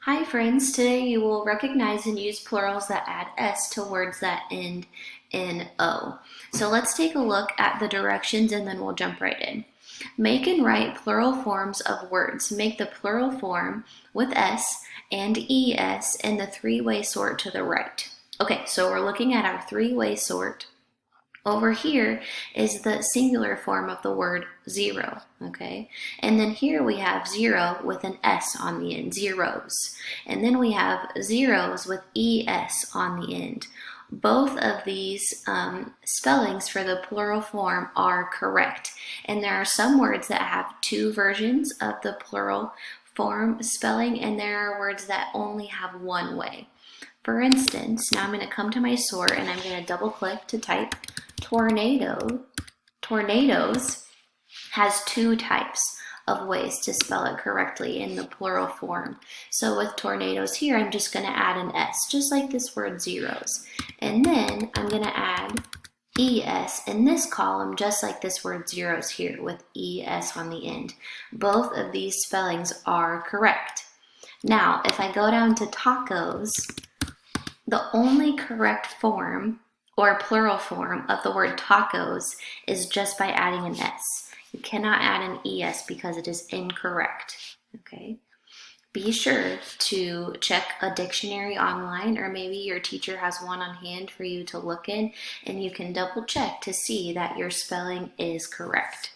Hi friends, today you will recognize and use plurals that add S to words that end in O. So let's take a look at the directions and then we'll jump right in. Make and write plural forms of words. Make the plural form with S and ES in the three-way sort to the right. Okay, so we're looking at our three-way sort. Over here is the singular form of the word zero, okay? And then here we have zero with an S on the end, zeros. And then we have zeros with ES on the end. Both of these spellings for the plural form are correct. And there are some words that have two versions of the plural form spelling, and there are words that only have one way. For instance, now I'm going to come to my sort and I'm going to double click to type tornado. Tornadoes has two types of ways to spell it correctly in the plural form. So with tornadoes here, I'm just going to add an S, just like this word zeros. And then I'm going to add ES in this column, just like this word zeros here with ES on the end. Both of these spellings are correct. Now, if I go down to tacos, the only correct form or plural form of the word tacos is just by adding an S. You cannot add an ES because it is incorrect, okay? Be sure to check a dictionary online, or maybe your teacher has one on hand for you to look in, and you can double check to see that your spelling is correct.